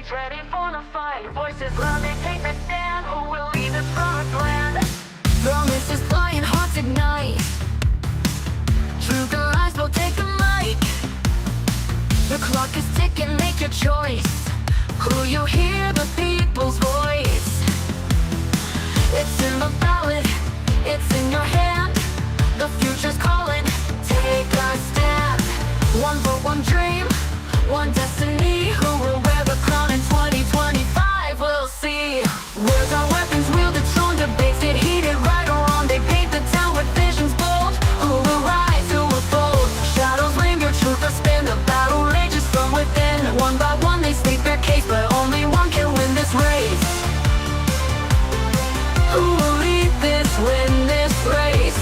streets ready for the fight. Voices loud, they take the stand. Who will lead the promised land? Promises flying, hearts ignite. Truth and lies will take the mic. The clock is ticking, make your choice. Who you hear, the people's voice. It's in the ballot, it's in your hand. The future's calling, take a stand. One vote, one dream, one destiny. Who will wear the crown in 2025? We'll see. Words are weapons, wielded strong. Debates get heated, right or wrong. They paint the town with visions bold. Who will rise, who will fold? Shadows linger, truth will spin. The battle rages from within. One by one they state their case, but only one can win this race. Who will lead this, win this race?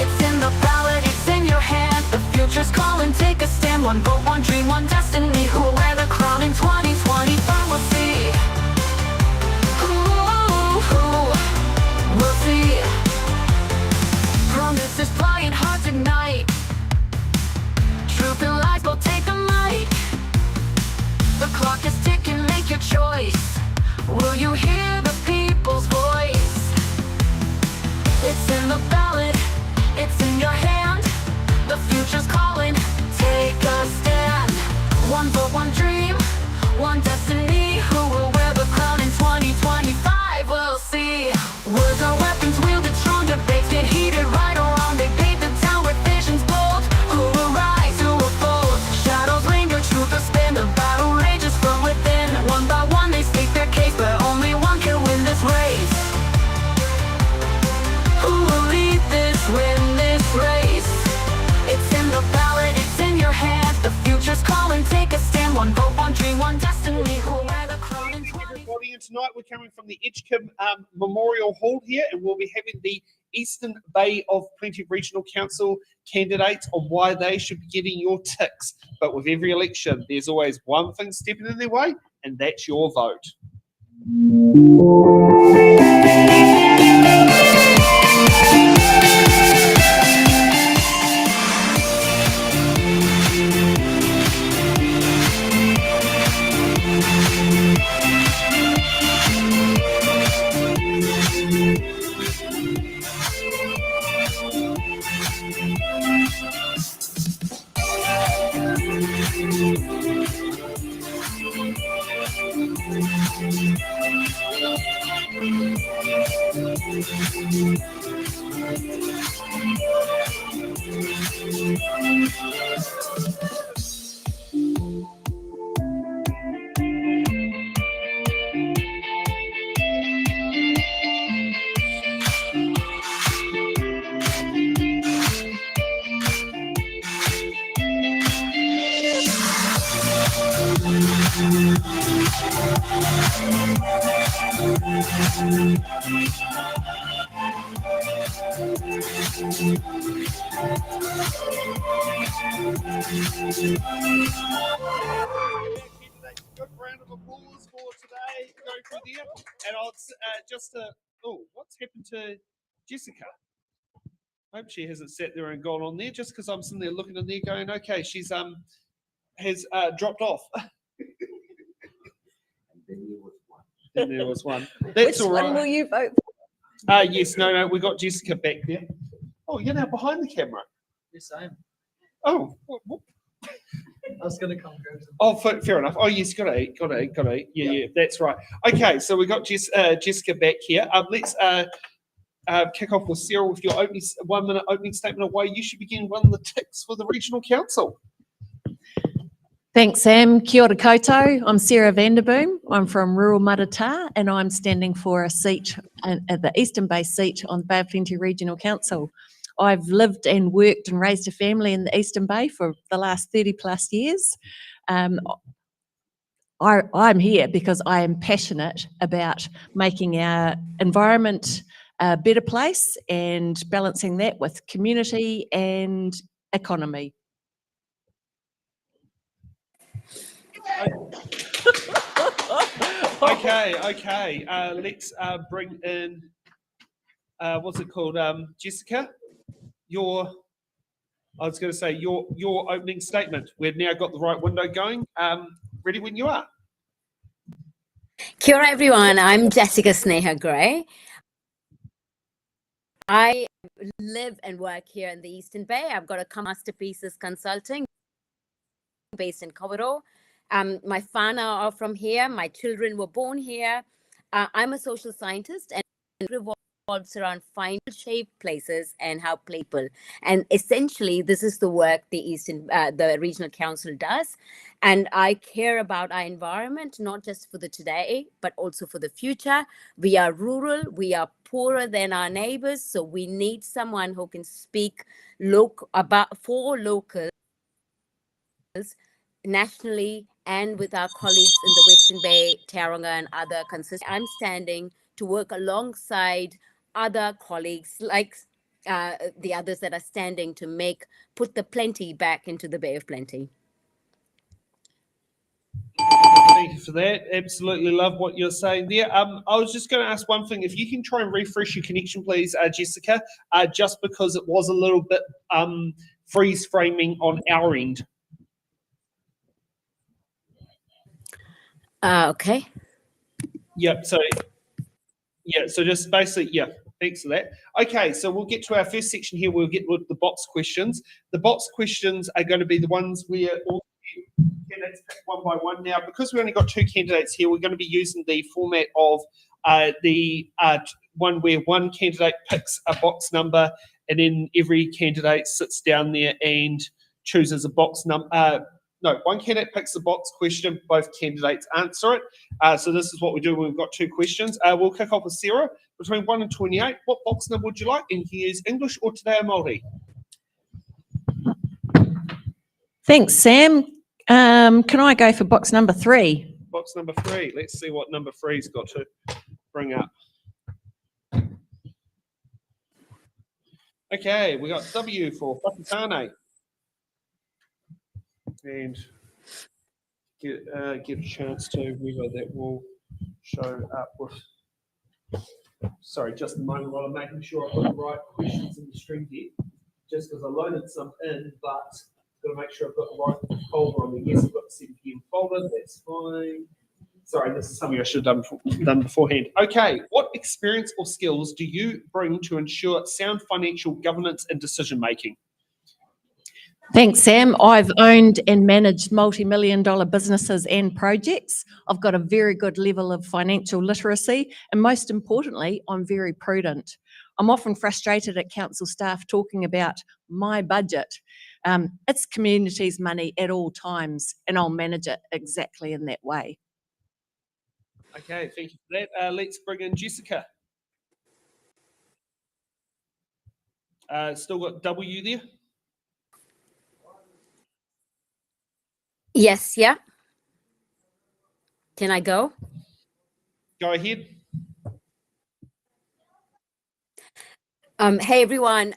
It's in the ballot, it's in your hand. The future's calling, take a stand. One vote, one dream, one destiny. Who will wear the crown in 2025? We'll see. We'll see. Promises flying, hearts ignite. Truth and lies will take the mic. The clock is ticking, make your choice. Will you hear the people's voice? It's in the ballot, it's in your hand. The future's calling, take a stand. One vote, one dream, one destiny. Who will wear the crown in 2025? We'll see. Words are weapons, wielded strong. Debates get heated, right or wrong. They paint the town with visions bold. Who will rise, who will fold? Shadows linger, truth will spin. The battle rages from within. One by one they state their case, but only one can win this race. Who will lead this, win this race? It's in the ballot, it's in your hand. The future's calling, take a stand. One vote, one dream, one destiny. Who will wear the crown in 2025? Everybody, and tonight we're coming from the Edgecumbe Memorial Hall here, and we'll be having the Eastern Bay of Plenty Regional Council candidates on why they should be getting your ticks. But with every election, there's always one thing stepping in their way, and that's your vote. Good round of applause for today. Go through there, and I'll just oh, what's happened to Jessica? Hope she hasn't sat there and gone on there. Just because I'm sitting there looking in there, going, okay, she's has dropped off. And there was one. That's all right. Which one will you vote for? Yes, no, we got Jessica back there. Oh, you're now behind the camera. Yes, I am. Oh, I was going to come go to oh, fair enough. Oh, yes, got to eat. Yeah, that's right. Okay, so we got Jessica back here. Let's kick off with Sarah with your 1 minute opening statement of why you should be getting one of the ticks for the regional council. Thanks, Sam. Kia ora koutou. I'm Sarah Vanderboom. I'm from rural Maratā, and I'm standing for a seat at the Eastern Bay seat on the Bay of Plenty Regional Council. I've lived and worked and raised a family in the Eastern Bay for the last 30 plus years. I'm here because I am passionate about making our environment a better place and balancing that with community and economy. Okay. Let's bring in, what's it called, Jessica? Your opening statement. We've now got the right window going. Ready when you are. Kia ora everyone, I'm Jessica Sneha Gray. I live and work here in the Eastern Bay. I've got a Masterpieces Consulting based in Kawerau. My whānau are from here. My children were born here. I'm a social scientist and it revolves around finding shaped places and how people. And essentially, this is the work the Regional Council does. And I care about our environment, not just for the today, but also for the future. We are rural, we are poorer than our neighbors, so we need someone who can speak for locals nationally and with our colleagues in the Western Bay, Tauranga, and other constituencies. I'm standing to work alongside other colleagues like the others that are standing to put the plenty back into the Bay of Plenty. Thank you for that. Absolutely love what you're saying there. I was just going to ask one thing. If you can try and refresh your connection, please, Jessica, just because it was a little bit freeze framing on our end. Okay. Yep. So just basically, yeah. Thanks for that. Okay, so we'll get to our first section here. We'll get with the box questions. The box questions are going to be the ones where all candidates pick one by one. Now, because we only got 2 candidates here, we're going to be using the format of the one where one candidate picks a box number, and then every candidate sits down there and chooses a box number. No, one candidate picks the box question, both candidates answer it. So this is what we do when we've got 2 questions. We'll kick off with Sarah. Between 1 and 28, what box number would you like? And can you use English or Te Reo Māori? Thanks, Sam. Can I go for box number 3? Box number 3. Let's see what number 3's got to bring up. Okay, we got W for Whakatane. And get a chance to whether that will show up with. Sorry, just a moment while I'm making sure I've got the right questions in the stream here. Just because I loaded some in, but I've got to make sure I've got the right folder on there. Yes, I've got the 7pm folder. That's fine. Sorry, this is something I should have done beforehand. Okay, what experience or skills do you bring to ensure sound financial governance and decision making? Thanks, Sam. I've owned and managed multi-million-dollar businesses and projects. I've got a very good level of financial literacy, and most importantly, I'm very prudent. I'm often frustrated at council staff talking about my budget. It's community's money at all times, and I'll manage it exactly in that way. Okay, thank you for that. Let's bring in Jessica. Still got W there? Yes, yeah. Can I go? Go ahead. Hey everyone,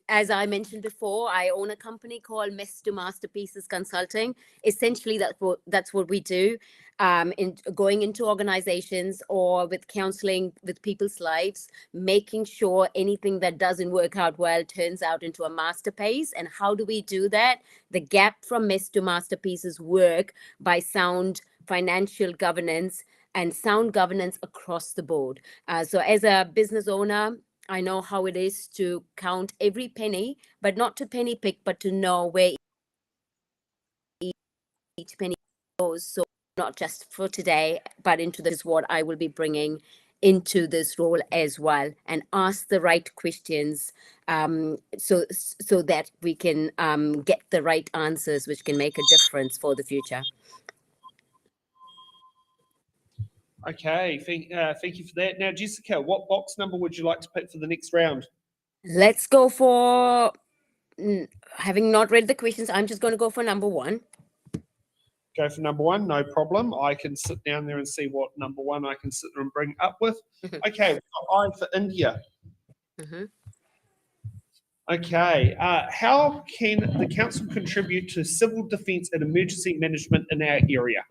as I mentioned before, I own a company called Mr. Masterpieces Consulting. Essentially, that's what we do, in going into organizations or with counseling with people's lives, making sure anything that doesn't work out well turns out into a masterpiece. And how do we do that? The gap from mess to masterpieces work by sound financial governance and sound governance across the board. So as a business owner, I know how it is to count every penny, but not to penny pick, but to know where each penny goes. So not just for today, but into this, what I will be bringing into this role as well, and ask the right questions so that we can get the right answers, which can make a difference for the future. Okay, thank you for that. Now, Jessica, what box number would you like to pick for the next round? Let's go for, having not read the questions, I'm just going to go for number 1. Go for number 1, no problem. I can sit down there and see what number 1 I can sit there and bring up with. Okay, we've got I for India. Okay, how can the council contribute to civil defence and emergency management in our area?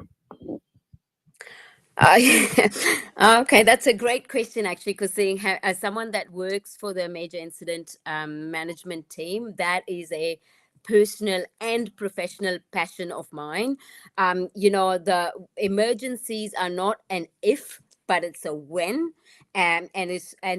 Okay, that's a great question, actually, because seeing as someone that works for the major incident management team, that is a personal and professional passion of mine. The emergencies are not an if, but it's a when. And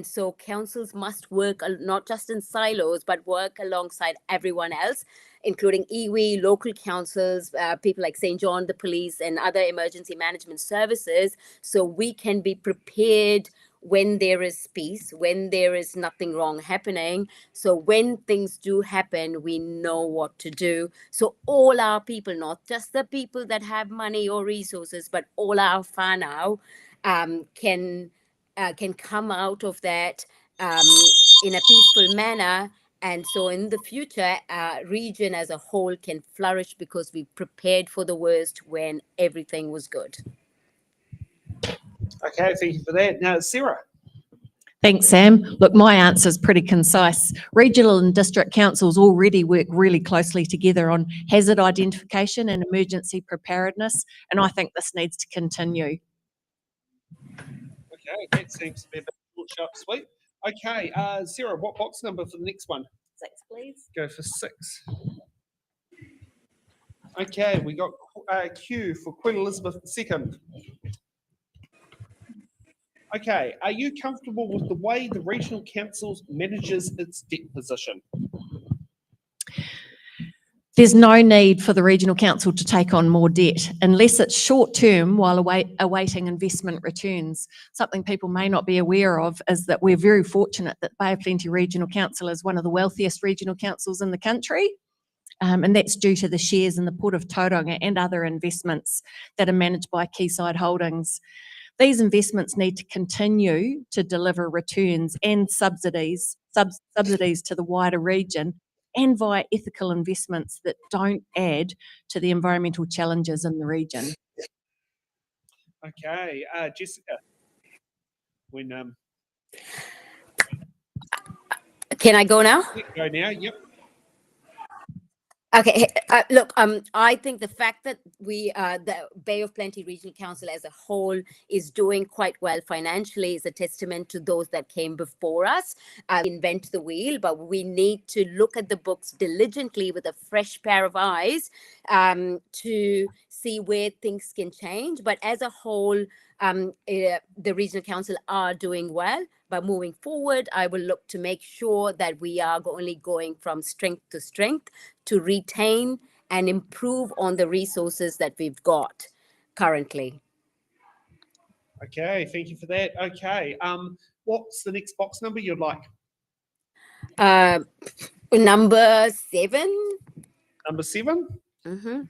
so councils must work not just in silos, but work alongside everyone else, including iwi, local councils, people like St. John, the police, and other emergency management services, so we can be prepared when there is peace, when there is nothing wrong happening. So when things do happen, we know what to do. So all our people, not just the people that have money or resources, but all our whānau can come out of that in a peaceful manner. And so in the future, our region as a whole can flourish because we prepared for the worst when everything was good. Okay, thank you for that. Now, Sarah. Thanks, Sam. Look, my answer is pretty concise. Regional and district councils already work really closely together on hazard identification and emergency preparedness, and I think this needs to continue. Okay, that seems to be a bit short, sharp, sweet. Okay, Sarah, what box number for the next one? 6, please. Go for 6. Okay, we got Q for Queen Elizabeth II. Okay, are you comfortable with the way the regional council manages its debt position? There's no need for the regional council to take on more debt unless it's short term while awaiting investment returns. Something people may not be aware of is that we're very fortunate that Bay of Plenty Regional Council is one of the wealthiest regional councils in the country. And that's due to the shares in the Port of Tauranga and other investments that are managed by Quayside Holdings. These investments need to continue to deliver returns and subsidies to the wider region, and via ethical investments that don't add to the environmental challenges in the region. Okay, Jessica. When Can I go now? go now, yep. Okay, look, I think the fact that the Bay of Plenty Regional Council as a whole is doing quite well financially is a testament to those that came before us. Invent the wheel, but we need to look at the books diligently with a fresh pair of eyes to see where things can change. But as a whole, the Regional Council are doing well. But moving forward, I will look to make sure that we are only going from strength to strength to retain and improve on the resources that we've got currently. Okay, thank you for that. Okay, what's the next box number you'd like? Number 7. Number 7? Mm-hmm.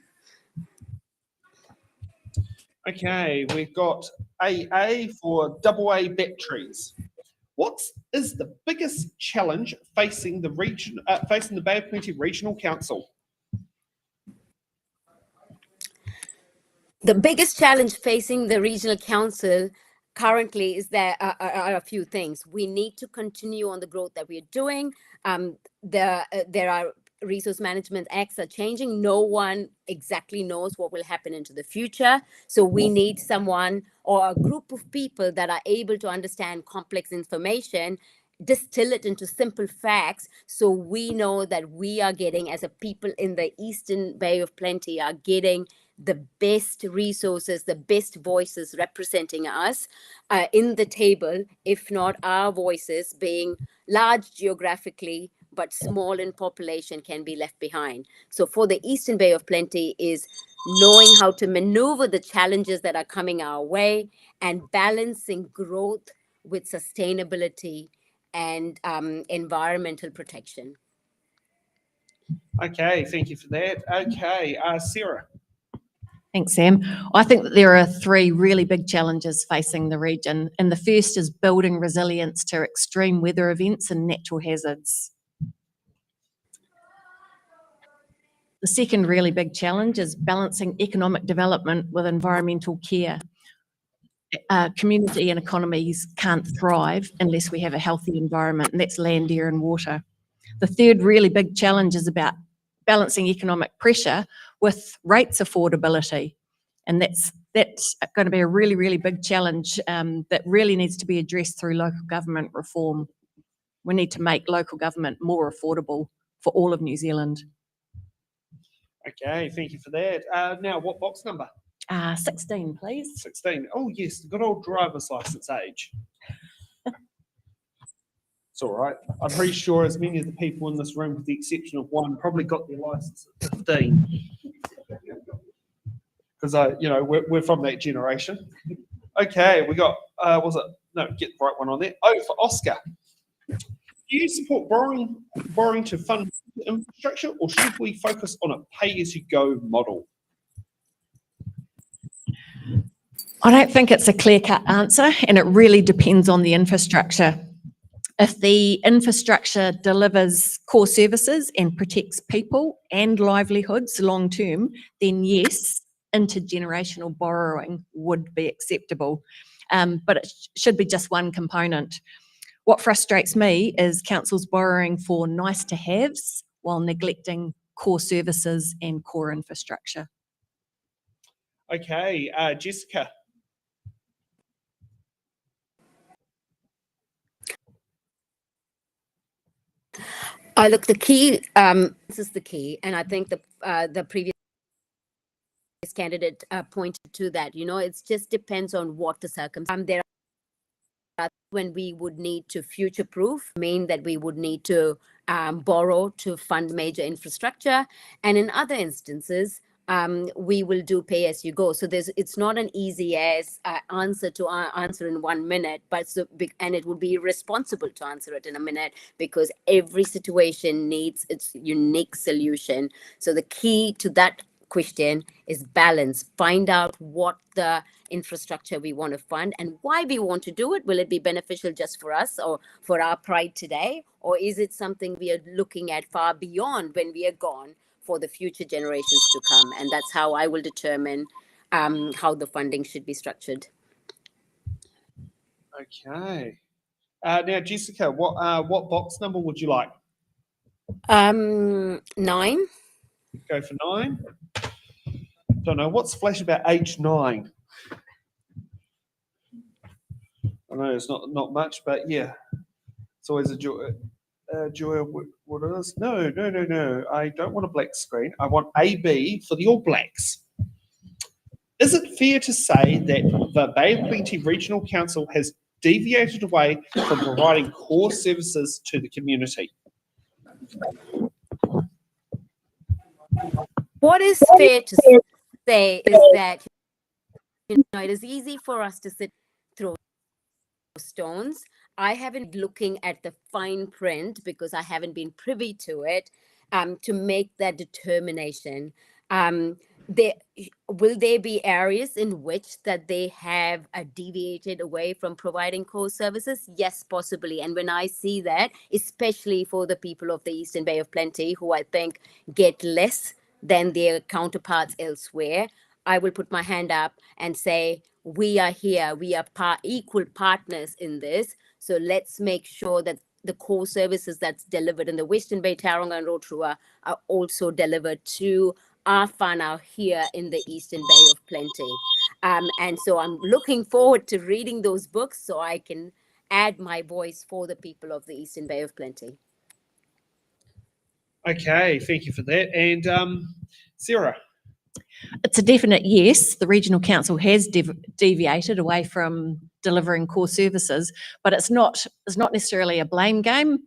Okay, we've got AA for AA batteries. What is the biggest challenge facing the region, facing the Bay of Plenty Regional Council? The biggest challenge facing the Regional Council currently is there are a few things. We need to continue on the growth that we're doing. There are resource management acts are changing. No one exactly knows what will happen into the future. So we need someone or a group of people that are able to understand complex information, distill it into simple facts, so we know that we are getting, as a people in the Eastern Bay of Plenty, are getting the best resources, the best voices representing us in the table, if not our voices being large geographically, but small in population can be left behind. So for the Eastern Bay of Plenty is knowing how to maneuver the challenges that are coming our way and balancing growth with sustainability and environmental protection. Okay, thank you for that. Okay, Sarah. Thanks, Sam. I think that there are 3 really big challenges facing the region, and the first is building resilience to extreme weather events and natural hazards. The second really big challenge is balancing economic development with environmental care. Community and economies can't thrive unless we have a healthy environment, and that's land, air and water. The third really big challenge is about balancing economic pressure with rates affordability. And that's going to be a really, really big challenge that really needs to be addressed through local government reform. We need to make local government more affordable for all of New Zealand. Okay, thank you for that. Now, what box number? 16, please. 16. Oh, yes, the good old driver's license age. It's all right. I'm pretty sure as many of the people in this room, with the exception of one, probably got their license at 15. Because we're from that generation. Okay, we got was it? No, get the right one on there. Oh, for Oscar. Do you support borrowing to fund infrastructure, or should we focus on a pay-as-you-go model? I don't think it's a clear-cut answer, and it really depends on the infrastructure. If the infrastructure delivers core services and protects people and livelihoods long-term, then yes, intergenerational borrowing would be acceptable. But it should be just one component. What frustrates me is councils borrowing for nice-to-haves while neglecting core services and core infrastructure. Okay, Jessica. Look, the key, this is the key, and I think the previous candidate pointed to that. It just depends on what the circumstance. There are when we would need to future-proof, mean that we would need to borrow to fund major infrastructure, and in other instances, we will do pay as you go. So it's not an easy as answer to answer in 1 minute, and it would be irresponsible to answer it in a minute because every situation needs its unique solution. So the key to that question is balance. Find out what the infrastructure we want to fund and why we want to do it. Will it be beneficial just for us or for our pride today? Or is it something we are looking at far beyond when we are gone for the future generations to come? And that's how I will determine how the funding should be structured. Okay. Now, Jessica, what box number would you like? 9. Go for 9. Don't know what's flash about age 9. I know it's not much, but yeah, it's always a joy. Joy of what it is. No. I don't want a black screen. I want AB for the All Blacks. Is it fair to say that the Bay of Plenty Regional Council has deviated away from providing core services to the community? What is fair to say is that it is easy for us to sit through stones. I haven't looking at the fine print because I haven't been privy to it to make that determination. Will there be areas in which that they have deviated away from providing core services? Yes, possibly. And when I see that, especially for the people of the Eastern Bay of Plenty, who I think get less than their counterparts elsewhere, I will put my hand up and say, we are here, we are equal partners in this. So let's make sure that the core services that's delivered in the Western Bay, Tauranga and Rotorua are also delivered to our whānau here in the Eastern Bay of Plenty. And so I'm looking forward to reading those books so I can add my voice for the people of the Eastern Bay of Plenty. Okay, thank you for that. And Sarah? It's a definite yes. The Regional Council has deviated away from delivering core services, but it's not necessarily a blame game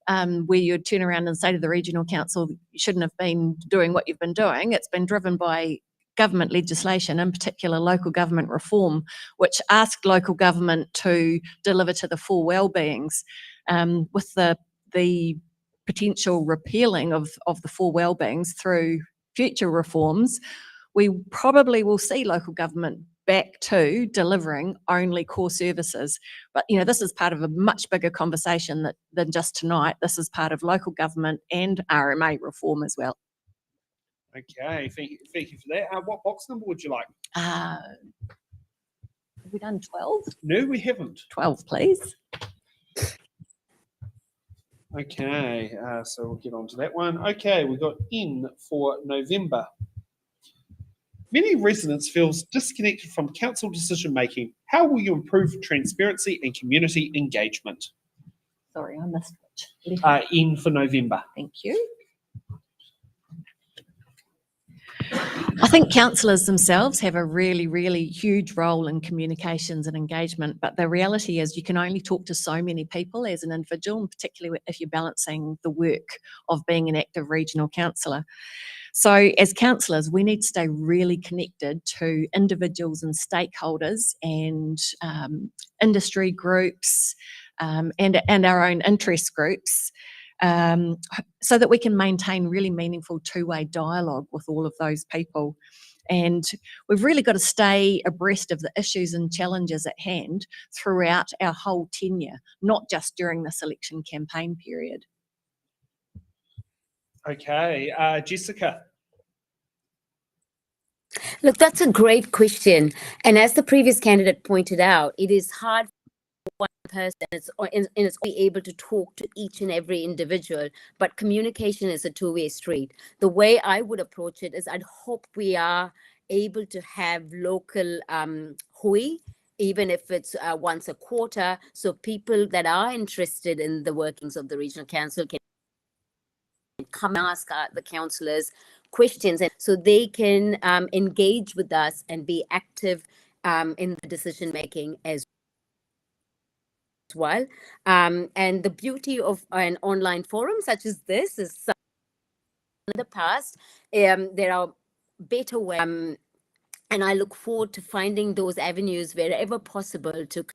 where you'd turn around and say to the Regional Council, you shouldn't have been doing what you've been doing. It's been driven by government legislation, in particular local government reform, which asked local government to deliver to the four well-beings. With the potential repealing of the four well-beings through future reforms, we probably will see local government back to delivering only core services. But, this is part of a much bigger conversation than just tonight. This is part of local government and RMA reform as well. Okay, thank you for that. What box number would you like? Have we done 12? No, we haven't. 12, please. Okay, so we'll get on to that one. Okay, we've got in for November. Many residents feel disconnected from council decision making. How will you improve transparency and community engagement? Sorry, I missed which. In for November. Thank you. I think councillors themselves have a really, really huge role in communications and engagement, but the reality is you can only talk to so many people as an individual, and particularly if you're balancing the work of being an active regional councillor. So as councillors, we need to stay really connected to individuals and stakeholders and industry groups and our own interest groups, so that we can maintain really meaningful two-way dialogue with all of those people. And we've really got to stay abreast of the issues and challenges at hand throughout our whole tenure, not just during this election campaign period. Okay, Jessica. Look, that's a great question. And as the previous candidate pointed out, it is hard for one person and it's only able to talk to each and every individual, but communication is a two-way street. The way I would approach it is I'd hope we are able to have local hui, even if it's once a quarter, so people that are interested in the workings of the regional council can come and ask the councillors questions, and so they can engage with us and be active in the decision making as well. And the beauty of an online forum such as this is in the past there are better ways, and I look forward to finding those avenues wherever possible to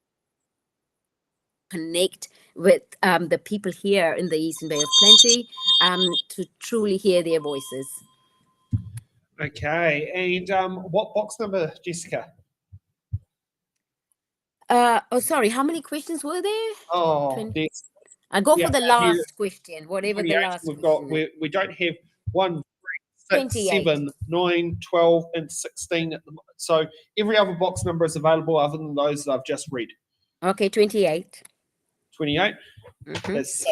connect with the people here in the Eastern Bay of Plenty to truly hear their voices. Okay, and what box number, Jessica? Oh, sorry, how many questions were there? Oh, 20. next. I'll go Yeah, for the last question, whatever the 28 last we've question got. is. We don't have 1, 3, 6, 28. 7, 9, 12, and 16 at the moment. So every other box number is available other than those that I've just read. Okay, 28. 28. Mhm. That's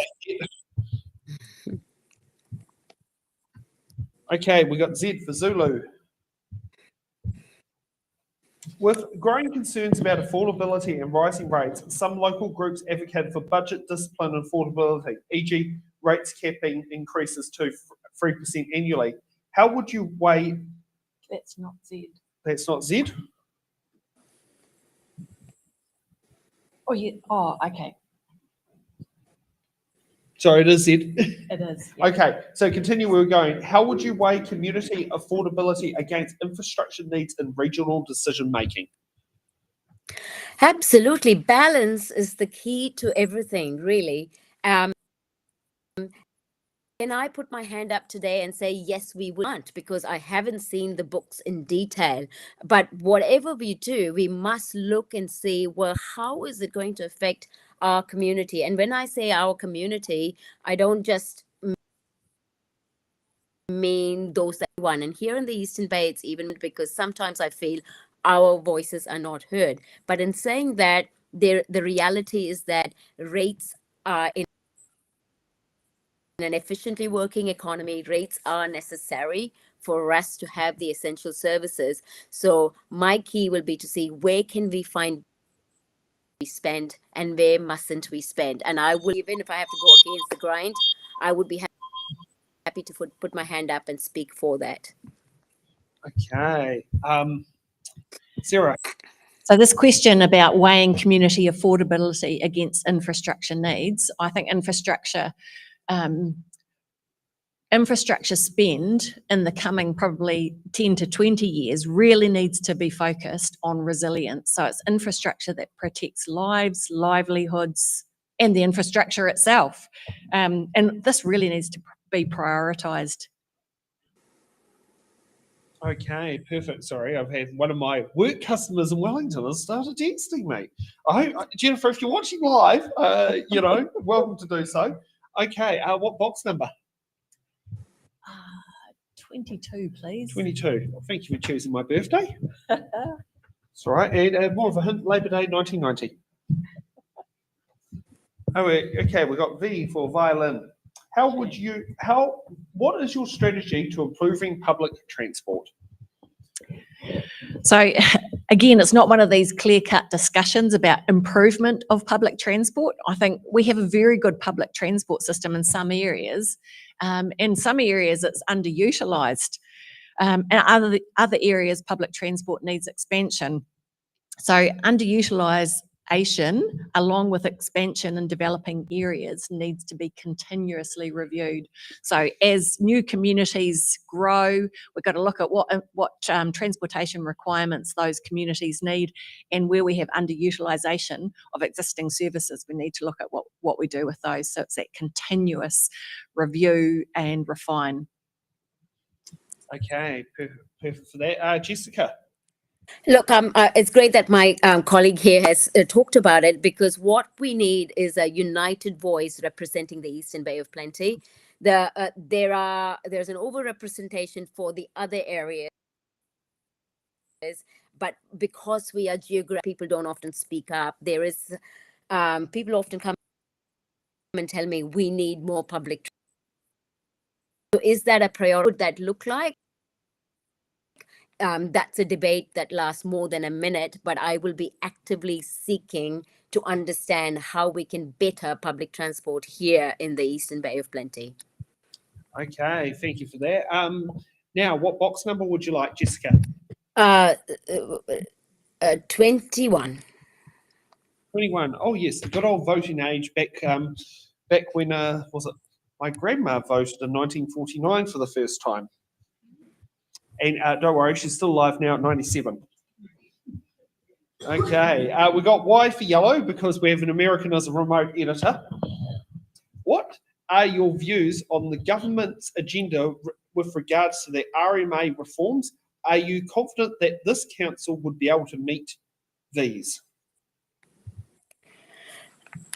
okay, we got Z for Zulu. With growing concerns about affordability and rising rates, some local groups advocate for budget discipline and affordability, e.g. rates capping increases to 3% annually. How would you weigh? That's not Z. That's not Z? Oh, okay. Sorry, it is Z. It is. Yeah. Okay, so continue where we're going. How would you weigh community affordability against infrastructure needs in regional decision making? Absolutely. Balance is the key to everything, really. Can I put my hand up today and say, yes, we want, because I haven't seen the books in detail. But whatever we do, we must look and see, well, how is it going to affect our community? And when I say our community, I don't just mean those that won. And here in the Eastern Bay, it's even because sometimes I feel our voices are not heard. But in saying that, the reality is that rates are in an efficiently working economy, rates are necessary for us to have the essential services. So my key will be to see where can we find we spend and where mustn't we spend. And I will, even if I have to go against the grind, I would be happy to put my hand up and speak for that. Okay. Sarah. So this question about weighing community affordability against infrastructure needs, I think infrastructure spend in the coming probably 10 to 20 years really needs to be focused on resilience. So it's infrastructure that protects lives, livelihoods, and the infrastructure itself. And this really needs to be prioritised. Okay, perfect. Sorry, I've had one of my work customers in Wellington has started texting me. Jennifer, if you're watching live, welcome to do so. Okay, what box number? 22, please. 22. Well, thank you for choosing my birthday. It's all right. And more of a hint, Labor Day 1990. Okay, we've got V for violin. What is your strategy to improving public transport? So again, it's not one of these clear-cut discussions about improvement of public transport. I think we have a very good public transport system in some areas. In some areas, it's underutilised. And other areas, public transport needs expansion. So underutilisation, along with expansion in developing areas, needs to be continuously reviewed. So as new communities grow, we've got to look at what transportation requirements those communities need, and where we have underutilisation of existing services, we need to look at what we do with those. So it's that continuous review and refine. Okay, perfect for that. Jessica. Look, it's great that my colleague here has talked about it, because what we need is a united voice representing the Eastern Bay of Plenty. There's an overrepresentation for the other areas, but because we are geographic, people don't often speak up. There is people often come and tell me we need more public. So is that a priority? What would that look like? That's a debate that lasts more than a minute, but I will be actively seeking to understand how we can better public transport here in the Eastern Bay of Plenty. Okay, thank you for that. Now, what box number would you like, Jessica? 21. 21. Oh yes, the good old voting age back when was it my grandma voted in 1949 for the first time. And don't worry, she's still alive now at 97. Okay, we got Y for yellow because we have an American as a remote editor. What are your views on the government's agenda with regards to the RMA reforms? Are you confident that this council would be able to meet these?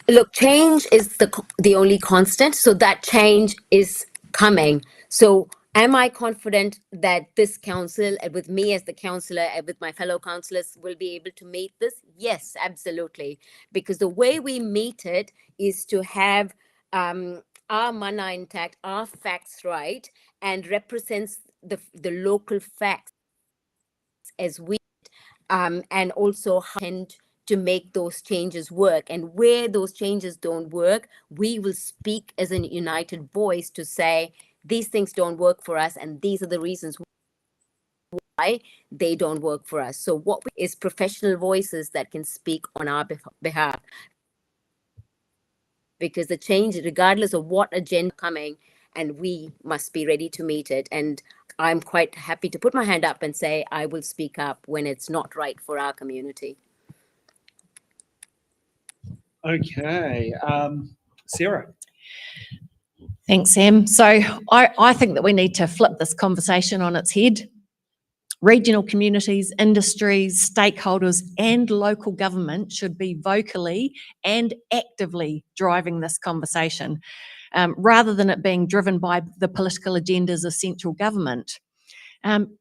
Look, change is the only constant, so that change is coming. So am I confident that this council, with me as the councillor, and with my fellow councillors, will be able to meet this? Yes, absolutely. Because the way we meet it is to have our mana intact, our facts right, and represents the local facts as we and also tend to make those changes work. And where those changes don't work, we will speak as a united voice to say, these things don't work for us, and these are the reasons why they don't work for us. So what is professional voices that can speak on our behalf? Because the change, regardless of what agenda coming, and we must be ready to meet it. And I'm quite happy to put my hand up and say, I will speak up when it's not right for our community. Okay, Sarah. Thanks, Sam. So I think that we need to flip this conversation on its head. Regional communities, industries, stakeholders, and local government should be vocally and actively driving this conversation, rather than it being driven by the political agendas of central government.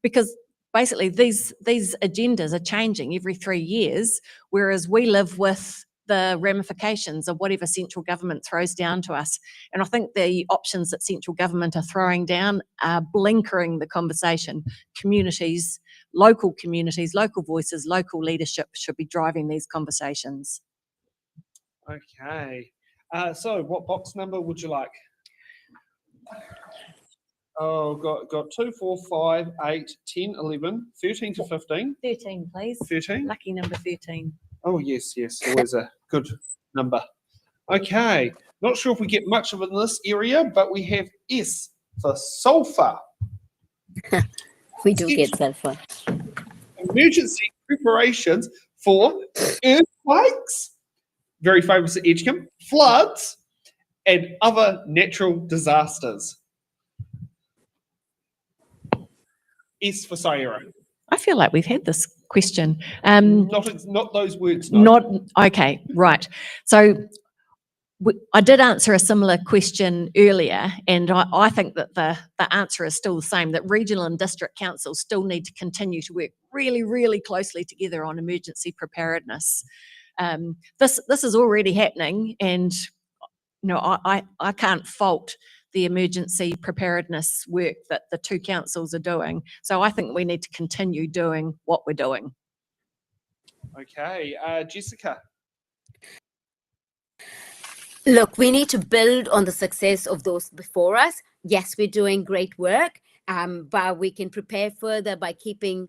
Because basically these agendas are changing every 3 years, whereas we live with the ramifications of whatever central government throws down to us. And I think the options that central government are throwing down are blinkering the conversation. Communities, local voices, local leadership should be driving these conversations. Okay, so what box number would you like? Oh, got 2, 4, 5, 8, 10, 11, 13 to 15. 13, please. 13? Lucky number 13. Oh, yes, always a good number. Okay, not sure if we get much of it in this area, but we have S for sulphur. We do get sulphur. Emergency preparations for earthquakes, very famous at Edgecumbe, floods, and other natural disasters. S for Sarah. I feel like we've had this question. Not those words. No. Not okay, right. So I did answer a similar question earlier, and I think that the answer is still the same, that regional and district councils still need to continue to work really, really closely together on emergency preparedness. This is already happening, and I can't fault the emergency preparedness work that the two councils are doing. So I think we need to continue doing what we're doing. Okay, Jessica. Look, we need to build on the success of those before us. Yes, we're doing great work, but we can prepare further by keeping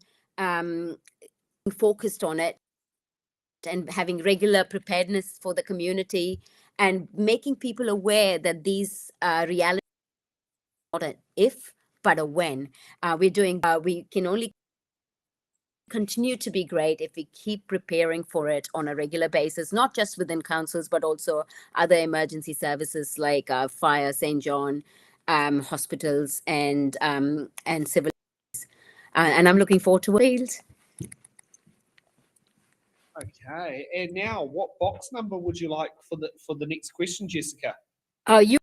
focused on it and having regular preparedness for the community and making people aware that these realities are not an if, but a when. We can only continue to be great if we keep preparing for it on a regular basis, not just within councils, but also other emergency services like fire, St. John, hospitals, and civil. And I'm looking forward to it. Okay, and now what box number would you like for the next question, Jessica? You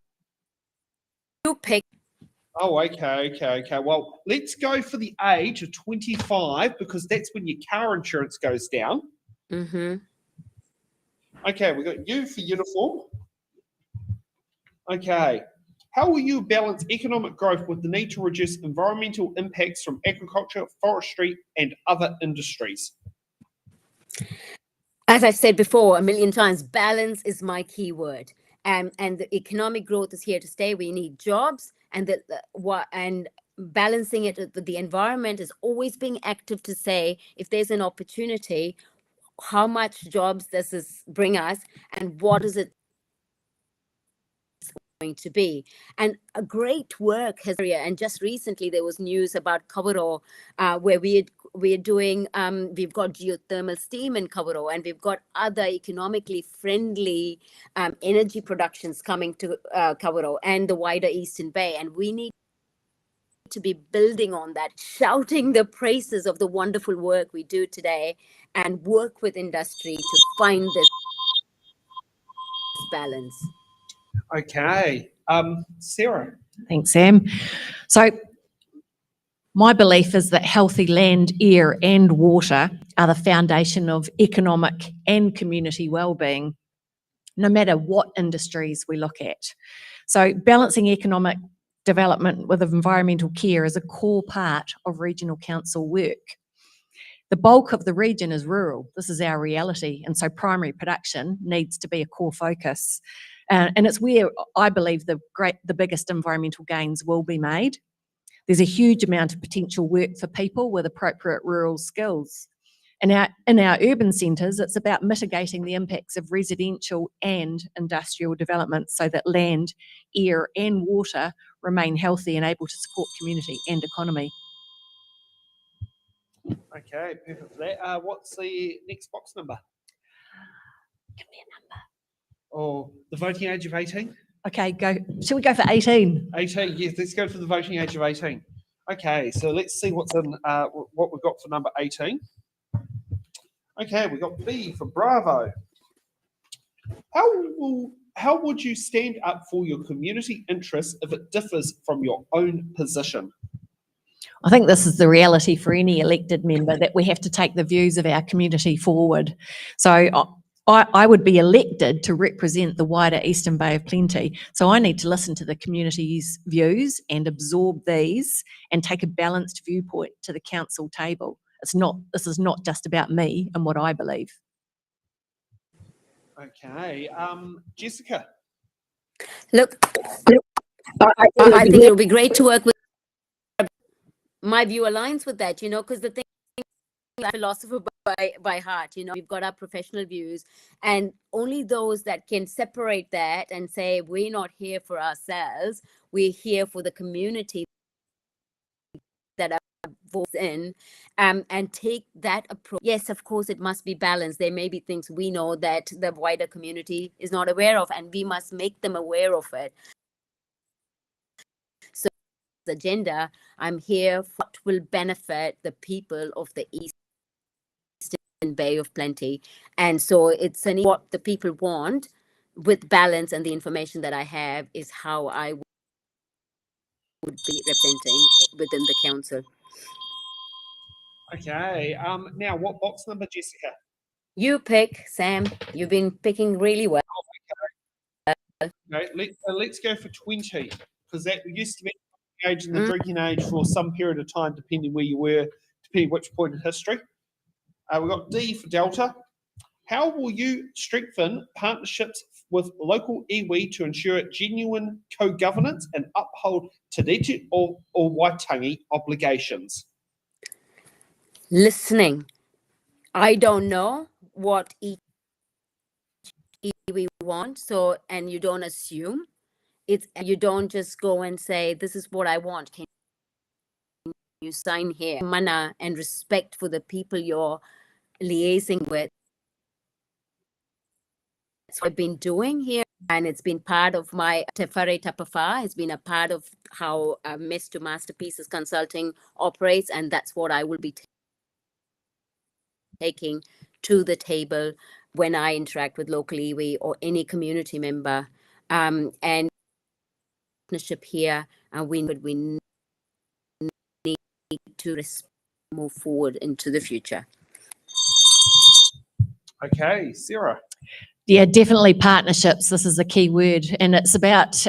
pick. Oh, okay. Well, let's go for the age of 25 because that's when your car insurance goes down. Mm-hmm. Okay, we got you for uniform. Okay. How will you balance economic growth with the need to reduce environmental impacts from agriculture, forestry, and other industries? As I've said before a million times, balance is my key word. And the economic growth is here to stay. We need jobs, and balancing it with the environment is always being active to say, if there's an opportunity, how much jobs does this bring us, and what is it going to be? And a great work has, and just recently there was news about Kawaro, where we're doing, we've got geothermal steam in Kawaro, and we've got other economically friendly energy productions coming to Kawaro and the wider Eastern Bay. And we need to be building on that, shouting the praises of the wonderful work we do today, and work with industry to find this balance. Okay. Sarah. Thanks, Sam. So my belief is that healthy land, air and water are the foundation of economic and community wellbeing, no matter what industries we look at. So balancing economic development with environmental care is a core part of regional council work. The bulk of the region is rural. This is our reality. And so primary production needs to be a core focus. And it's where I believe the biggest environmental gains will be made. There's a huge amount of potential work for people with appropriate rural skills. In our urban centres, it's about mitigating the impacts of residential and industrial development so that land, air and water remain healthy and able to support community and economy. Okay, perfect for that. What's the next box number? Give me a number. Oh, the voting age of 18? Okay, shall we go for 18? 18, yes, let's go for the voting age of 18. Okay, so let's see what's in what we've got for number 18. Okay, we've got B for Bravo. How would you stand up for your community interests if it differs from your own position? I think this is the reality for any elected member, that we have to take the views of our community forward. So I would be elected to represent the wider Eastern Bay of Plenty. So I need to listen to the community's views and absorb these and take a balanced viewpoint to the council table. This is not just about me and what I believe. Okay, Jessica. Look, I think it'll be great to work with. My view aligns with that, because the thing, I'm a philosopher by heart, we've got our professional views, and only those that can separate that and say, we're not here for ourselves, we're here for the community that are votes in, and take that approach. Yes, of course, it must be balanced. There may be things we know that the wider community is not aware of, and we must make them aware of it. So, the agenda, I'm here for what will benefit the people of the Eastern Bay of Plenty. And so it's what the people want with balance, and the information that I have is how I would be representing within the council. Okay, now what box number, Jessica? You pick, Sam. You've been picking really well. Okay, let's go for 20, because that used to be the age and the drinking age for some period of time, depending where you were, depending which point in history. We've got D for Delta. How will you strengthen partnerships with local iwi to ensure genuine co-governance and uphold te reti o Waitangi obligations? Listening. I don't know what each iwi want, so, and you don't assume. You don't just go and say, this is what I want. Can you sign here? Mana and respect for the people you're liaising with. That's what I've been doing here, and it's been part of my Te Whare Tapawha. It's been a part of how Mess to Masterpieces Consulting operates, and that's what I will be taking to the table when I interact with local iwi or any community member. And partnership here, and we need to move forward into the future. Okay, Sarah. Yeah, definitely partnerships. This is a key word, and it's about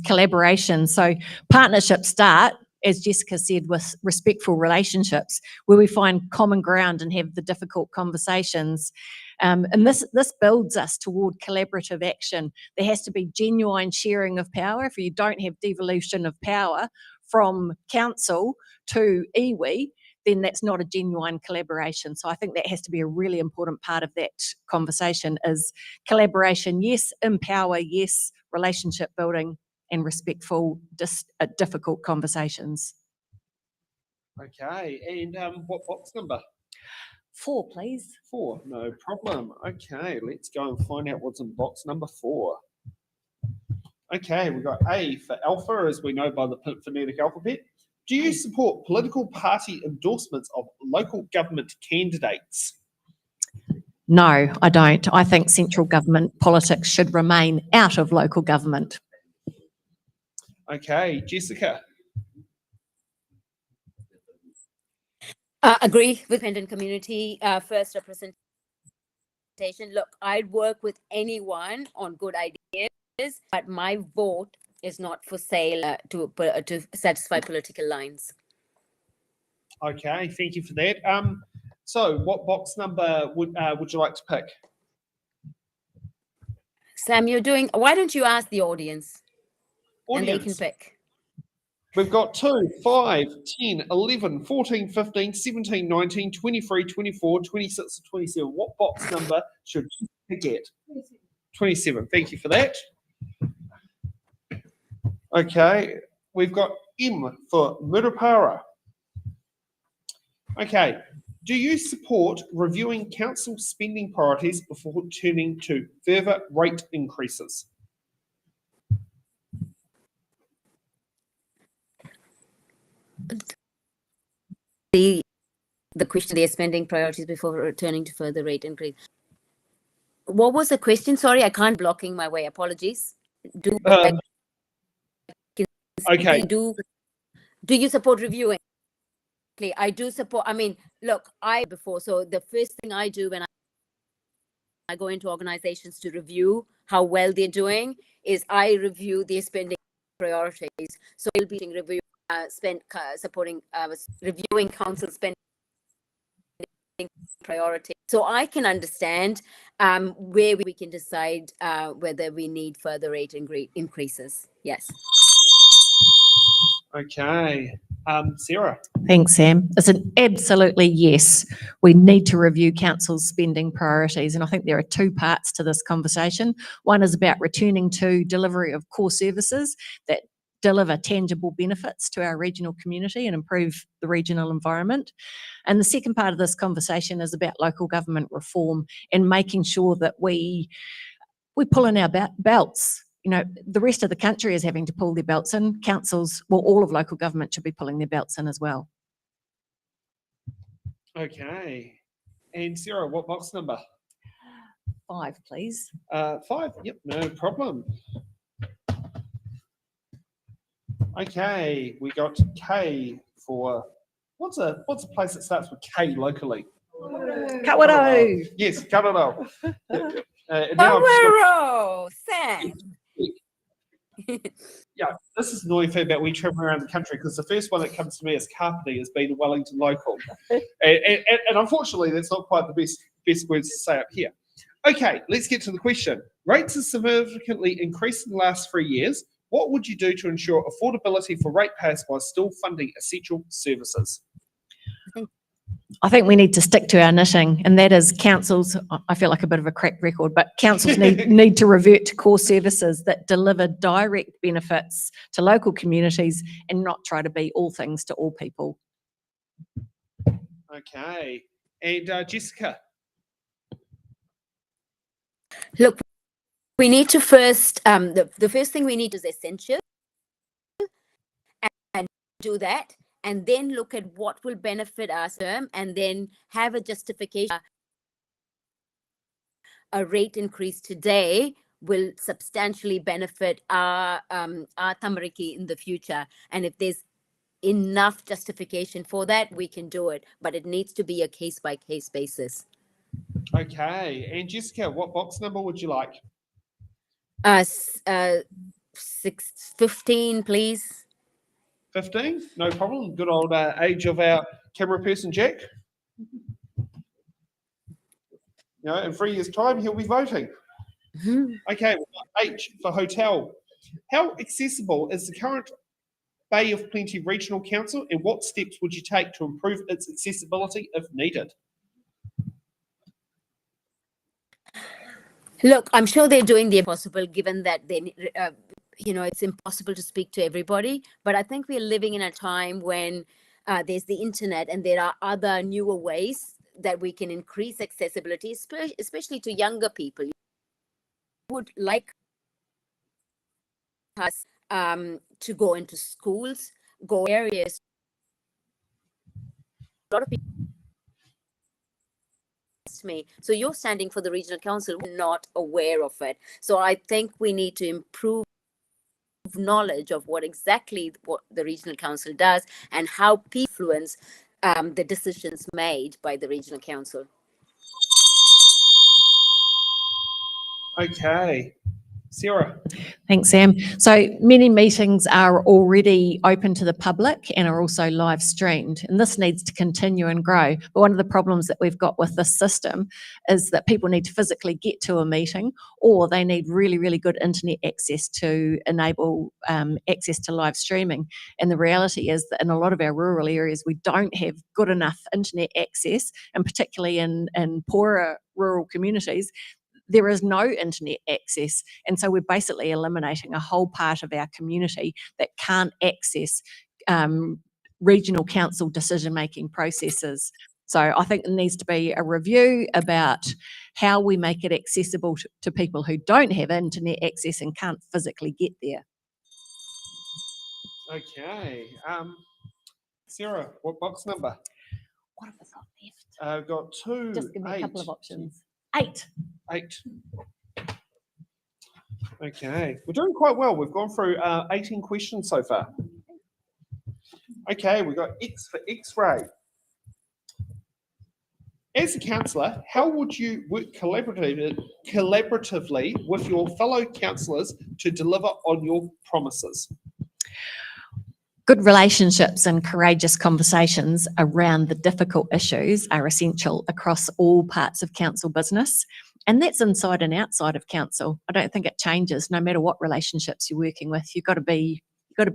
collaboration. So partnerships start, as Jessica said, with respectful relationships where we find common ground and have the difficult conversations. And this builds us toward collaborative action. There has to be genuine sharing of power. If you don't have devolution of power from council to iwi, then that's not a genuine collaboration. So I think that has to be a really important part of that conversation is collaboration, yes, empower, yes, relationship building and respectful, difficult conversations. Okay, and what box number? 4, please. 4, no problem. Okay, let's go and find out what's in box number 4. Okay, we've got A for Alpha, as we know by the phonetic alphabet. Do you support political party endorsements of local government candidates? No, I don't. I think central government politics should remain out of local government. Okay, Jessica. Agree with independent community first representation. Look, I'd work with anyone on good ideas, but my vote is not for sale to satisfy political lines. Okay, thank you for that. So what box number would you like to pick? Sam, why don't you ask the audience? And they can Audience. pick. We've got 2, 5, 10, 11, 14, 15, 17, 19, 23, 24, 26, and 27. What box number should you get? 27. Thank you for that. Okay, we've got M for Murupara. Okay, do you support reviewing council spending priorities before turning to further rate increases? The question, their spending priorities before returning to further rate increase. What was the question? Sorry, I can't blocking my way. Apologies. Okay. Do you support reviewing? I do support. I mean, look, so the first thing I do when I go into organizations to review how well they're doing is I review their spending priorities. So we'll be reviewing reviewing council spending priority, so I can understand where we can decide whether we need further rate increases. Yes. Okay, Sarah. Thanks, Sam. It's an absolutely yes. We need to review council's spending priorities, and I think there are 2 parts to this conversation. One is about returning to delivery of core services that deliver tangible benefits to our regional community and improve the regional environment. And the second part of this conversation is about local government reform and making sure that we pull in our belts. You know, the rest of the country is having to pull their belts in. Councils, well, all of local government should be pulling their belts in as well. Okay, and Sarah, what box number? 5, please. 5. Yep, no problem. Okay, we got K for what's a place that starts with K locally? Kawarau. Yes, Kawarau. Kawarau, Sam. Yeah, this is annoying thing about we travel around the country because the first one that comes to me as Kapiti has been Wellington local, and unfortunately that's not quite the best words to say up here. Okay, let's get to the question. Rates have significantly increased in the last 3 years. What would you do to ensure affordability for ratepayers while still funding essential services? I think we need to stick to our knitting, and that is councils, I feel like a bit of a cracked record, but councils need to revert to core services that deliver direct benefits to local communities and not try to be all things to all people. Okay. And Jessica? Look, we need to first, the first thing we need is essential, and do that, and then look at what will benefit us, and then have a justification. A rate increase today will substantially benefit our tamariki in the future. And if there's enough justification for that, we can do it. But it needs to be a case-by-case basis. Okay. And Jessica, what box number would you like? 15, please. 15? No problem. Good old age of our camera person, Jack. You know, in 3 years' time, he'll be voting. Okay, we've got H for hotel. How accessible is the current Bay of Plenty Regional Council, and what steps would you take to improve its accessibility if needed? Look, I'm sure they're doing the impossible, given that they, it's impossible to speak to everybody. But I think we're living in a time when there's the internet, and there are other newer ways that we can increase accessibility, especially to younger people. Would like us to go into schools, go areas. A lot of people ask me, so you're standing for the regional council, we're not aware of it. So I think we need to improve knowledge of what the regional council does and how people influence the decisions made by the regional council. Okay. Sarah? Thanks, Sam. So many meetings are already open to the public and are also live streamed, and this needs to continue and grow. But one of the problems that we've got with this system is that people need to physically get to a meeting, or they need really, really good internet access to enable access to live streaming. And the reality is that in a lot of our rural areas, we don't have good enough internet access, and particularly in poorer rural communities, there is no internet access. And so we're basically eliminating a whole part of our community that can't access regional council decision-making processes. So I think there needs to be a review about how we make it accessible to people who don't have internet access and can't physically get there. Okay. Sarah, what box number? What have I got left? I've got 2, Just give me 8. a couple of options. 8. 8. Okay, we're doing quite well. We've gone through 18 questions so far. Okay, we've got X for X-ray. As a councillor, how would you work collaboratively with your fellow councillors to deliver on your promises? Good relationships and courageous conversations around the difficult issues are essential across all parts of council business. And that's inside and outside of council. I don't think it changes no matter what relationships you're working with. You've got to be in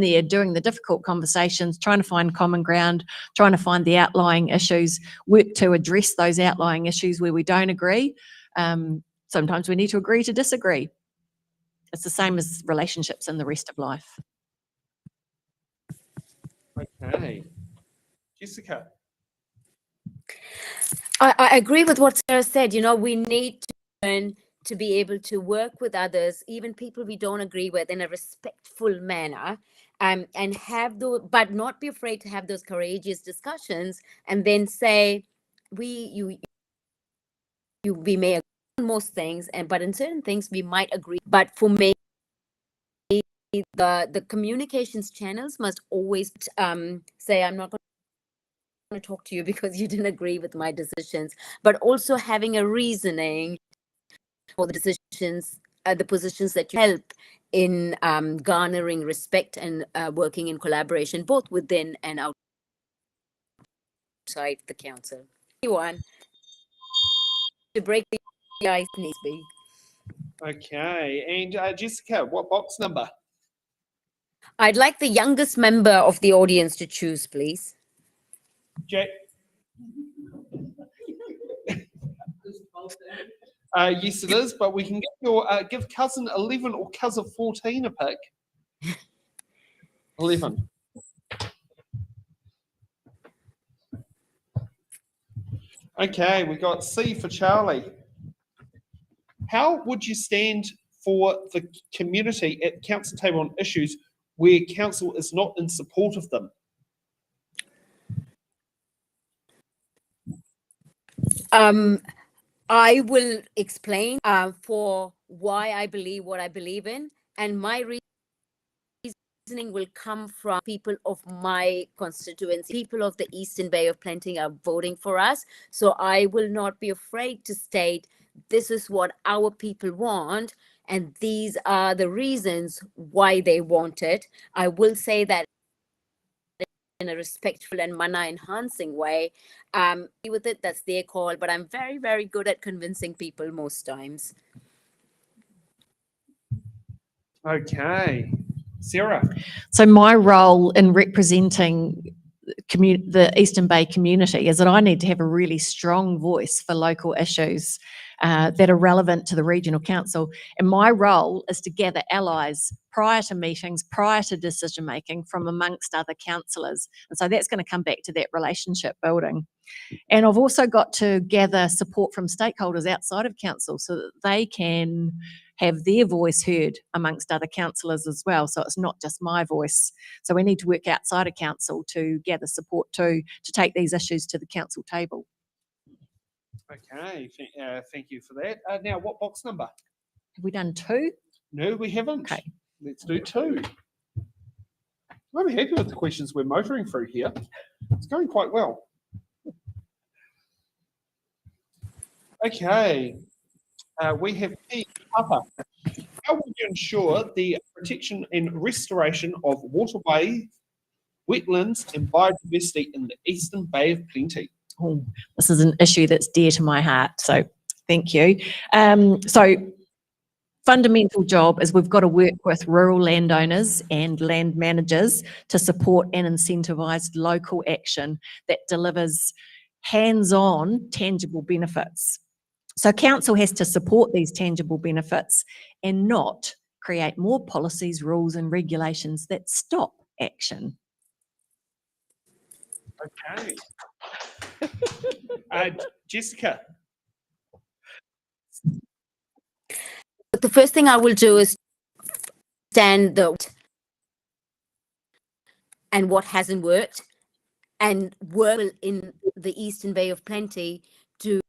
there doing the difficult conversations, trying to find common ground, trying to find the outlying issues, work to address those outlying issues where we don't agree. Sometimes we need to agree to disagree. It's the same as relationships in the rest of life. Okay. Jessica? I agree with what Sarah said. We need to learn to be able to work with others, even people we don't agree with, in a respectful manner, and but not be afraid to have those courageous discussions, and then say, we may agree on most things, but in certain things we might agree. But for me, the communications channels must always say, I'm not going to talk to you because you didn't agree with my decisions, but also having a reasoning for the decisions, the positions that you help in garnering respect and working in collaboration, both within and outside the council. Anyone? to break the ice, please be. Okay, and Jessica, what box number? I'd like the youngest member of the audience to choose, please. Jack? Yes, it is, but we can give cousin 11 or cousin 14 a pick. 11. Okay, we got C for Charlie. How would you stand for the community at council table on issues where council is not in support of them? I will explain for why I believe what I believe in, and my reasoning will come from people of my constituency. People of the Eastern Bay of Plenty are voting for us, so I will not be afraid to state this is what our people want, and these are the reasons why they want it. I will say that in a respectful and manner enhancing way. With it, that's their call, but I'm very, very good at convincing people most times. Okay. Sarah? So my role in representing the Eastern Bay community is that I need to have a really strong voice for local issues that are relevant to the regional council. And my role is to gather allies prior to meetings, prior to decision making from amongst other councillors. And so that's going to come back to that relationship building. And I've also got to gather support from stakeholders outside of council so that they can have their voice heard amongst other councillors as well. So it's not just my voice. So we need to work outside of council to gather support too, to take these issues to the council table. Okay, thank you for that. Now, what box number? Have we done 2? No, we haven't. Okay. Let's do 2. I'm happy with the questions we're motoring through here. It's going quite well. Okay, we have P. Papa. How will you ensure the protection and restoration of waterways, wetlands and biodiversity in the Eastern Bay of Plenty? Oh, this is an issue that's dear to my heart, so thank you. So fundamental job is we've got to work with rural landowners and land managers to support and incentivise local action that delivers hands-on tangible benefits. So council has to support these tangible benefits and not create more policies, rules and regulations that stop action. Okay. Jessica. The first thing I will do is stand and what hasn't worked, and work in the Eastern Bay of Plenty to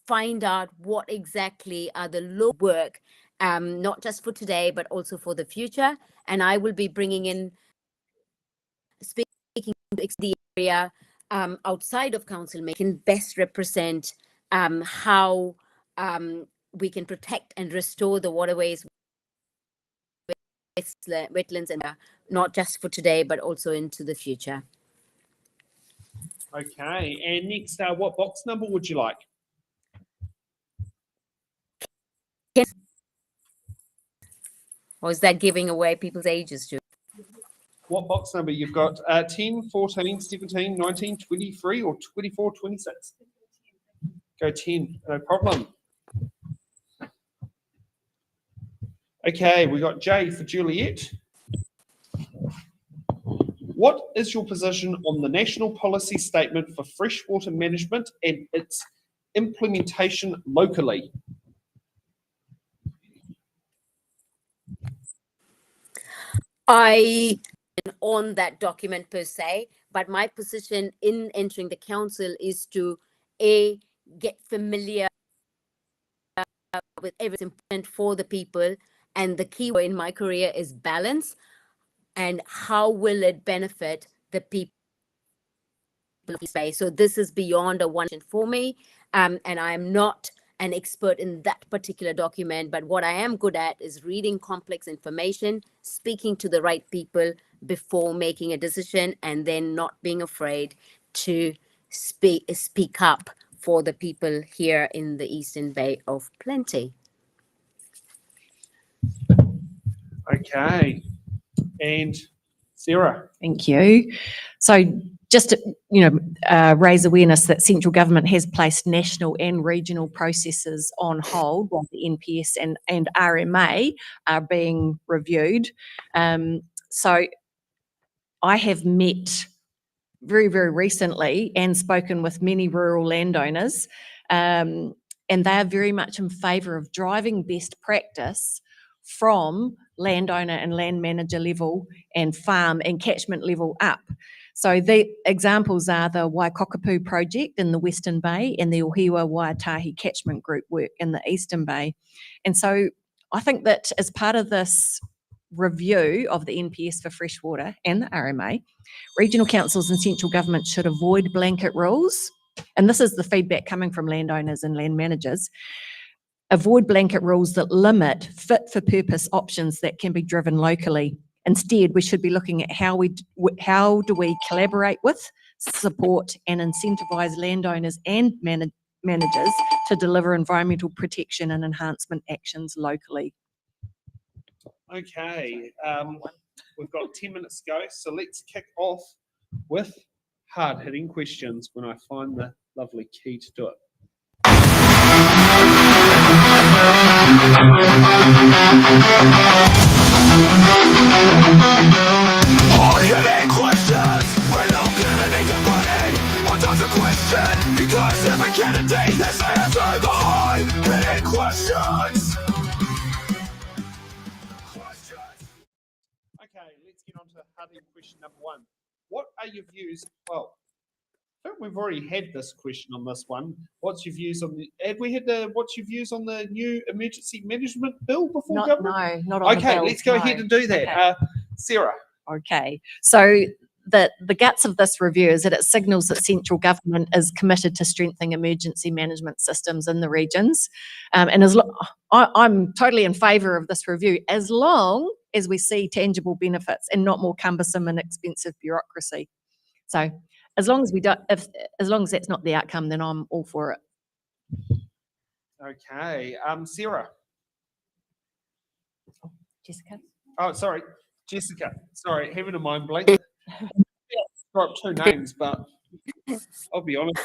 find out what exactly are the low work, not just for today, but also for the future. And I will be bringing in, speaking to the area outside of council, making best represent how we can protect and restore the waterways, wetlands, and not just for today, but also into the future. Okay, and next, what box number would you like? Or is that giving away people's ages too? What box number? You've got 10, 14, 17, 19, 23 or 24, 26? Go 10, no problem. Okay, we got J for Juliet. What is your position on the national policy statement for freshwater management and its implementation locally? I am on that document per se, but my position in entering the council is to get familiar with everything important for the people, and the key in my career is balance, and how will it benefit the people of the space. So this is beyond a one for me, and I am not an expert in that particular document, but what I am good at is reading complex information, speaking to the right people before making a decision, and then not being afraid to speak up for the people here in the Eastern Bay of Plenty. Okay. And Sarah. Thank you. So just to, raise awareness that central government has placed national and regional processes on hold while the NPS and RMA are being reviewed. So I have met very, very recently and spoken with many rural landowners, and they are very much in favour of driving best practice from landowner and land manager level and farm and catchment level up. So the examples are the Waikakapu project in the Western Bay and the Ohiwa Waitahi catchment group work in the Eastern Bay. And so I think that as part of this review of the NPS for freshwater and the RMA, regional councils and central government should avoid blanket rules. And this is the feedback coming from landowners and land managers. Avoid blanket rules that limit fit for purpose options that can be driven locally. Instead, we should be looking at how do we collaborate with, support and incentivise landowners and managers to deliver environmental protection and enhancement actions locally. Okay. We've got 10 minutes to go, so let's kick off with hard-hitting questions when I find the lovely key to do it. Hard-hitting questions, we're not gonna make it funny. What does a question? Because every candidate has answered the hard-hitting questions. Okay, let's get on to hard-hitting question number one. What are your views? Well, I think we've already had this question on this one. What's your views on the? Had we had the? What's your views on the new emergency management bill before government? No, not on the Okay, bill, let's go ahead and do that. Okay. Sarah. Okay, so the guts of this review is that it signals that central government is committed to strengthening emergency management systems in the regions. And I'm totally in favour of this review as long as we see tangible benefits and not more cumbersome and expensive bureaucracy. So as long as as long as that's not the outcome, then I'm all for it. Okay, Sarah. Jessica? Oh, sorry, Jessica. Sorry, having a mind blank. Got two names, but I'll be honest.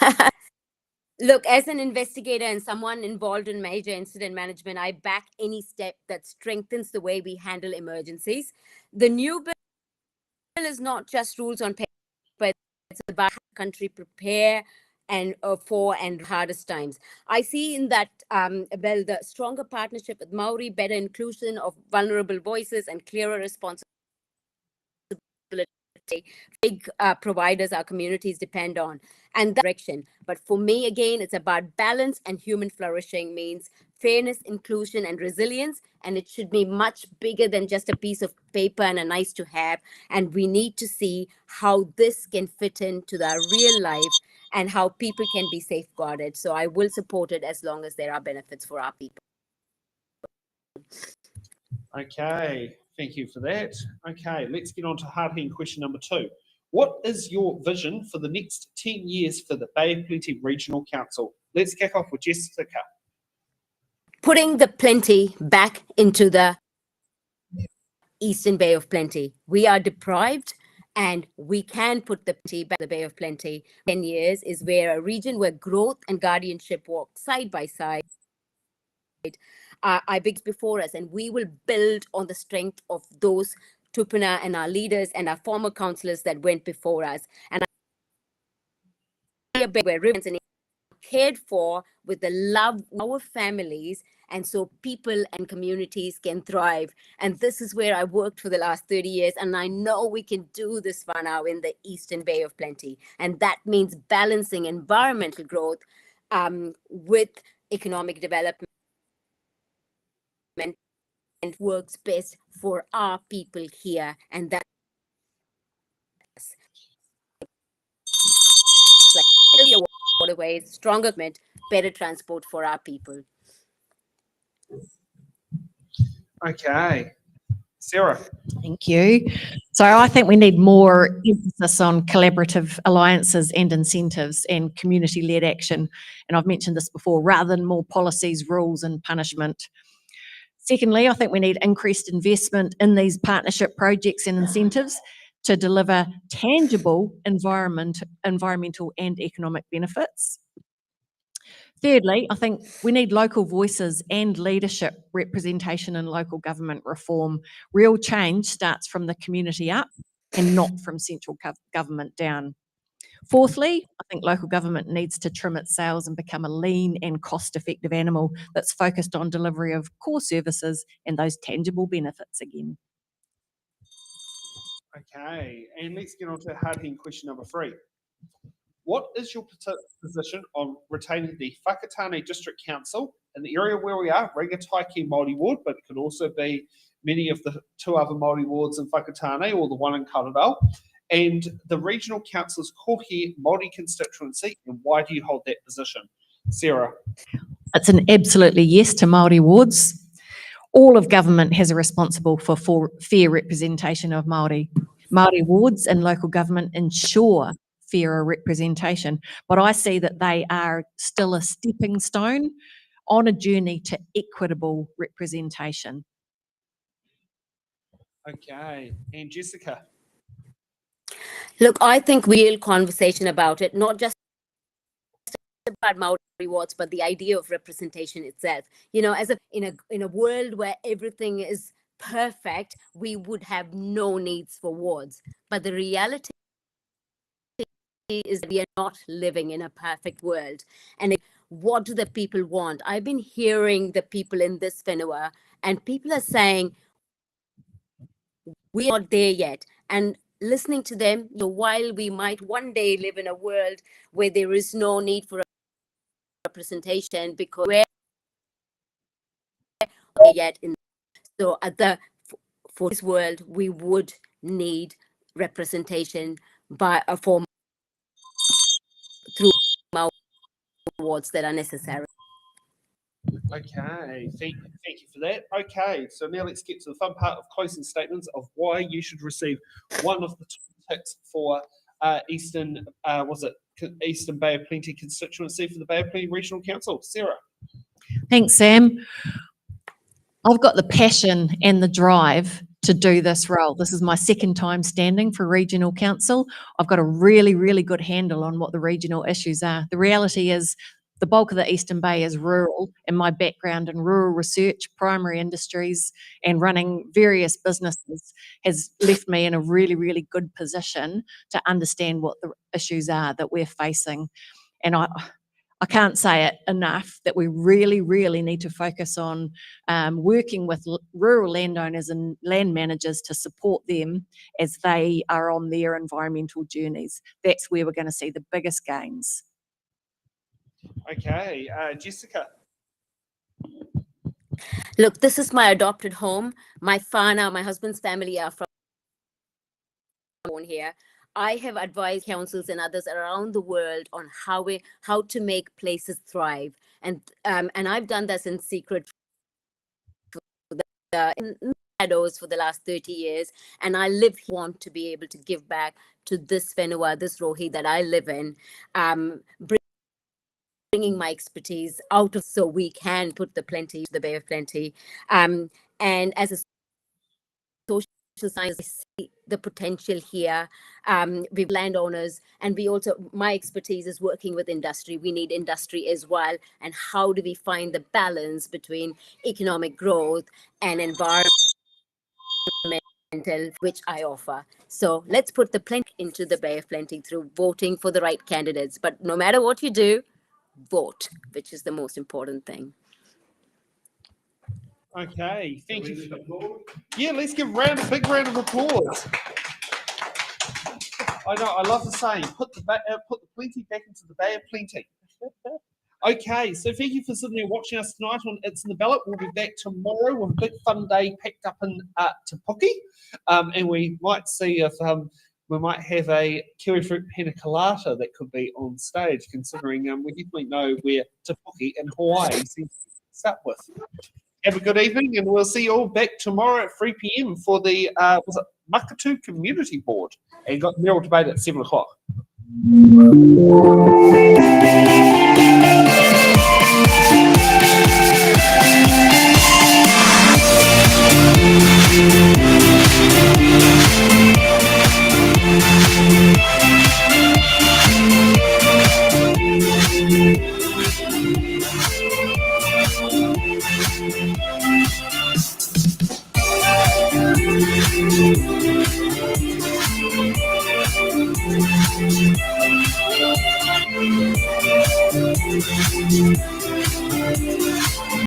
Look, as an investigator and someone involved in major incident management, I back any step that strengthens the way we handle emergencies. The new bill is not just rules on paper, but it's about how the country prepare and for and hardest times. I see in that bill the stronger partnership with Maori, better inclusion of vulnerable voices, and clearer responsibility. Big providers our communities depend on, and that direction. But for me, again, it's about balance, and human flourishing means fairness, inclusion, and resilience. And it should be much bigger than just a piece of paper and a nice to have. And we need to see how this can fit into the real life and how people can be safeguarded. So I will support it as long as there are benefits for our people. Okay, thank you for that. Okay, let's get on to hard-hitting question number two. What is your vision for the next 10 years for the Bay of Plenty Regional Council? Let's kick off with Jessica. Putting the Plenty back into the Eastern Bay of Plenty. We are deprived, and we can put the Plenty back in the Bay of Plenty. 10 years is where a region where growth and guardianship walk side by side. Are big before us, and we will build on the strength of those tupuna and our leaders and our former councillors that went before us. And where rivers and cared for with the love of our families, and so people and communities can thrive. And this is where I worked for the last 30 years, and I know we can do this for now in the Eastern Bay of Plenty. And that means balancing environmental growth with economic development, and works best for our people here. And that's like waterways, stronger government, better transport for our people. Okay, Sarah. Thank you. So I think we need more emphasis on collaborative alliances and incentives and community-led action. And I've mentioned this before, rather than more policies, rules and punishment. Secondly, I think we need increased investment in these partnership projects and incentives to deliver tangible environmental and economic benefits. Thirdly, I think we need local voices and leadership representation in local government reform. Real change starts from the community up and not from central government down. Fourthly, I think local government needs to trim its sails and become a lean and cost-effective animal that's focused on delivery of core services and those tangible benefits again. Okay, and let's get on to hard-hitting question number 3. What is your position on retaining the Whakatane District Council in the area where we are, Rangataiki Māori Ward, but it could also be many of the 2 other Māori wards in Whakatane or the one in Karanau, and the Regional Council's Kohi Māori constituency, and why do you hold that position? Sarah. It's an absolutely yes to Māori wards. All of government has a responsible for fair representation of Māori. Māori wards and local government ensure fairer representation, but I see that they are still a stepping stone on a journey to equitable representation. Okay, and Jessica. Look, I think real conversation about it, not just about Maori wards, but the idea of representation itself. You know, as in a world where everything is perfect, we would have no needs for wards. But the reality is we are not living in a perfect world. And what do the people want? I've been hearing the people in this whenua, and people are saying, we're not there yet. And listening to them, you know, while we might one day live in a world where there is no need for representation, because we're not yet in. So for this world, we would need representation by a form through awards that are necessary. Okay, thank you for that. Okay, so now let's get to the fun part of closing statements of why you should receive one of the tips for Eastern Bay of Plenty constituency for the Bay of Plenty Regional Council. Sarah. Thanks, Sam. I've got the passion and the drive to do this role. This is my 2nd time standing for regional council. I've got a really, really good handle on what the regional issues are. The reality is the bulk of the Eastern Bay is rural, and my background in rural research, primary industries, and running various businesses has left me in a really, really good position to understand what the issues are that we're facing. And I can't say it enough that we really, really need to focus on working with rural landowners and land managers to support them as they are on their environmental journeys. That's where we're going to see the biggest gains. Okay, Jessica. Look, this is my adopted home. My whānau, my husband's family are from born here. I have advised councils and others around the world on how to make places thrive, and I've done this in secret in shadows for the last 30 years, and I want to be able to give back to this whenua, this rohi that I live in, bringing my expertise out of so we can put the Bay of Plenty, and as a social science, I see the potential here. We've landowners, and we also, my expertise is working with industry. We need industry as well. And how do we find the balance between economic growth and environmental, which I offer? So let's put the plenty into the Bay of Plenty through voting for the right candidates. But no matter what you do, vote, which is the most important thing. Okay, thank you. Yeah, let's give a big round of applause. I know, I love the saying, put the plenty back into the Bay of Plenty. Okay, so thank you for sitting there watching us tonight on It's in the Ballot. We'll be back tomorrow with a big fun day packed up in Te Puke. And we might see if we might have a kiwi fruit pina colada that could be on stage, considering we definitely know where Te Puke in Hawaii seems to start with. Have a good evening, and we'll see you all back tomorrow at 3 p.m. for the was it Makatu Community Board. And you got the mayoral debate at 7 o'clock.